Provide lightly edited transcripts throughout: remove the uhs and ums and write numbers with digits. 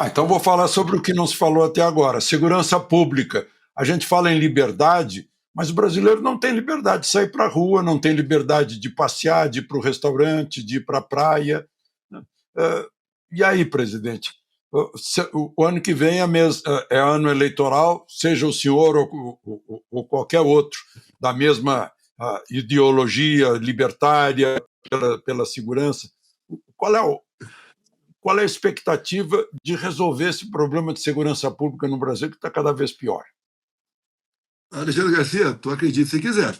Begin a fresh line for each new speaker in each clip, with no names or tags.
Então vou falar sobre o que não se falou até agora. Segurança pública. A gente fala em liberdade, mas o brasileiro não tem liberdade de sair para a rua, não tem liberdade de passear, de ir para o restaurante, de ir para a praia. Eh, E aí, presidente? O ano que vem é ano eleitoral, seja o senhor ou qualquer outro da mesma ideologia libertária pela segurança. Qual é o, qual é a expectativa de resolver esse problema de segurança pública no Brasil, que está cada vez pior?
Alexandre Garcia, tu acredita se quiser.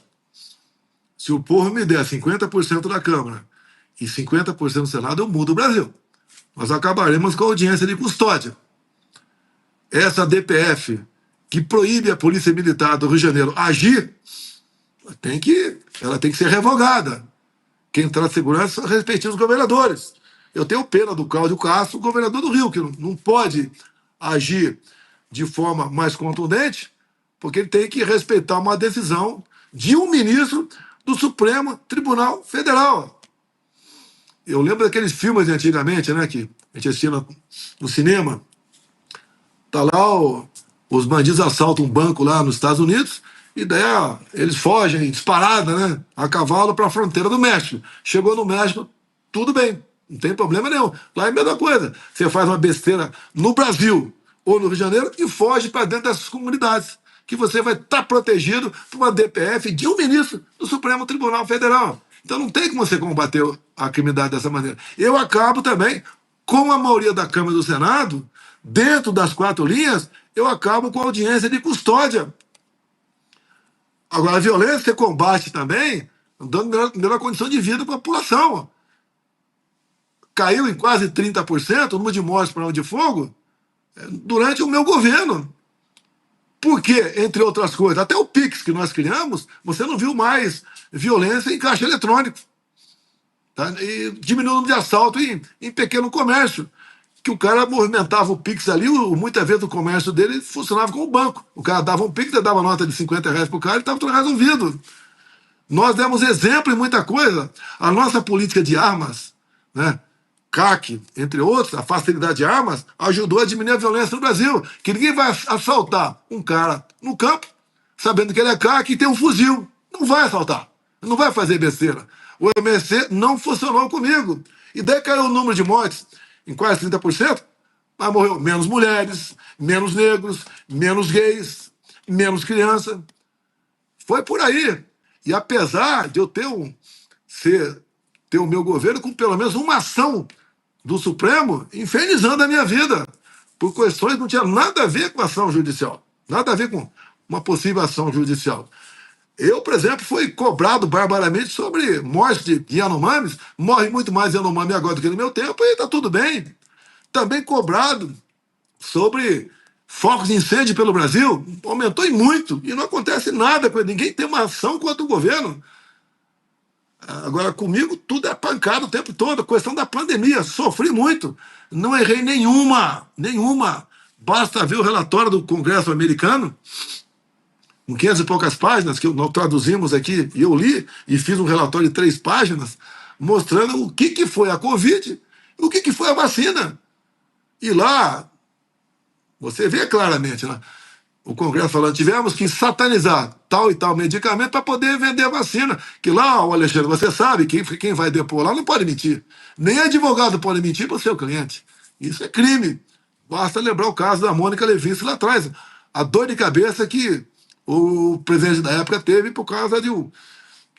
Se o povo me der 50% da Câmara e 50% do Senado, eu mudo o Brasil. Nós acabaremos com a audiência de custódia. Essa DPF, que proíbe a Polícia Militar do Rio de Janeiro agir, ela tem que ser revogada. Quem traz segurança são os respectivos governadores. Eu tenho pena do Cláudio Castro, governador do Rio, que não pode agir de forma mais contundente, porque ele tem que respeitar uma decisão de um ministro do Supremo Tribunal Federal. Eu lembro daqueles filmes de antigamente, né, que a gente assistia no cinema. Tá lá, os bandidos assaltam um banco lá nos Estados Unidos, e daí eles fogem disparada, né, a cavalo para a fronteira do México. Chegou no México, tudo bem, não tem problema nenhum. Lá é a mesma coisa. Você faz uma besteira no Brasil ou no Rio de Janeiro e foge para dentro dessas comunidades, que você vai estar protegido por uma DPF de um ministro do Supremo Tribunal Federal. Então não tem como você combater a criminalidade dessa maneira. Eu acabo também, com a maioria da Câmara e do Senado, dentro das 4 linhas, eu acabo com a audiência de custódia. Agora, a violência você combate também, dando melhor condição de vida para a população. Caiu em quase 30% o número de mortes por arma de fogo durante o meu governo. Por quê? Entre outras coisas, até o Pix que nós criamos, você não viu mais violência em caixa eletrônico. Tá? E diminuiu o número de assalto em pequeno comércio, que o cara movimentava o Pix ali, muitas vezes o comércio dele funcionava como banco. O cara dava um Pix, dava nota de R$ 50 para o cara e estava tudo resolvido. Nós demos exemplo em muita coisa. A nossa política de armas, né, CAC, entre outros, a facilidade de armas, ajudou a diminuir a violência no Brasil. Que ninguém vai assaltar um cara no campo, sabendo que ele é CAC e tem um fuzil. Não vai assaltar. Não vai fazer besteira. O MSC não funcionou comigo. E daí caiu o número de mortes em quase 30%, mas morreu menos mulheres, menos negros, menos gays, menos crianças. Foi por aí. E apesar de eu ter o meu governo com pelo menos uma ação do Supremo infernizando a minha vida, por questões que não tinham nada a ver com ação judicial, nada a ver com uma possível ação judicial. Eu, por exemplo, fui cobrado barbaramente sobre morte de Yanomamis, morre muito mais Yanomami agora do que no meu tempo, e está tudo bem. Também cobrado sobre focos de incêndio pelo Brasil, aumentou e muito, e não acontece nada com ele. Ninguém tem uma ação contra o governo. Agora, comigo, tudo é pancada o tempo todo. A questão da pandemia, sofri muito. Não errei nenhuma. Basta ver o relatório do Congresso americano, com 500 e poucas páginas, que nós traduzimos aqui, e eu li, e fiz um relatório de 3 páginas, mostrando o que foi a Covid e o que foi a vacina. E lá, você vê claramente, né? O Congresso falando, tivemos que satanizar tal e tal medicamento para poder vender a vacina. Que lá, o Alexandre, você sabe, quem vai depor lá não pode mentir. Nem advogado pode mentir para o seu cliente. Isso é crime. Basta lembrar o caso da Mônica Levinsky lá atrás. A dor de cabeça que o presidente da época teve por causa de 1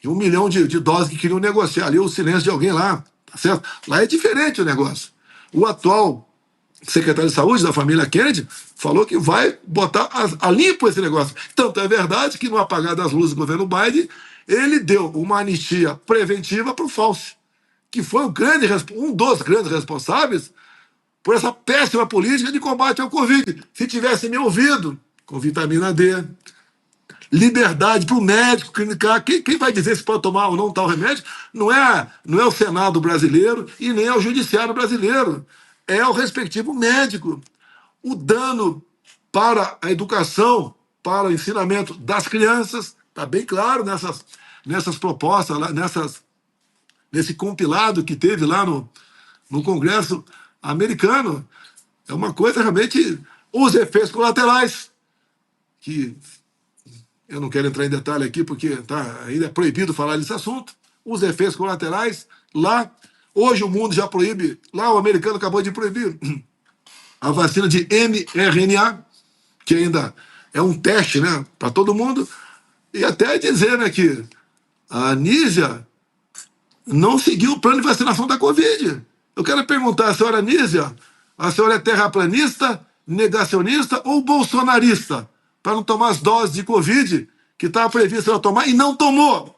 milhão de doses que queriam negociar ali, o silêncio de alguém lá. Tá certo? Lá é diferente o negócio. O atual secretário de Saúde da família Kennedy falou que vai botar a limpo esse negócio. Tanto é verdade que no apagar das luzes do governo Biden, ele deu uma anistia preventiva para o Fauci, que foi um dos grandes responsáveis por essa péssima política de combate ao Covid. Se tivesse me ouvido, com vitamina D, liberdade para o médico clinicar, quem vai dizer se pode tomar ou não tal remédio não é o Senado brasileiro e nem é o Judiciário brasileiro. É o respectivo médico. O dano para a educação, para o ensinamento das crianças, está bem claro nessas propostas, nesse compilado que teve lá no Congresso americano. É uma coisa realmente. Os efeitos colaterais, que eu não quero entrar em detalhe aqui, porque ainda é proibido falar desse assunto. Os efeitos colaterais, lá, hoje o mundo já proíbe, lá o americano acabou de proibir a vacina de mRNA, que ainda é um teste, né, para todo mundo, e até dizer, né, que a Anísia não seguiu o plano de vacinação da Covid. Eu quero perguntar à senhora Anísia, a senhora é terraplanista, negacionista ou bolsonarista? Para não tomar as doses de Covid que estava prevista ela tomar e não tomou.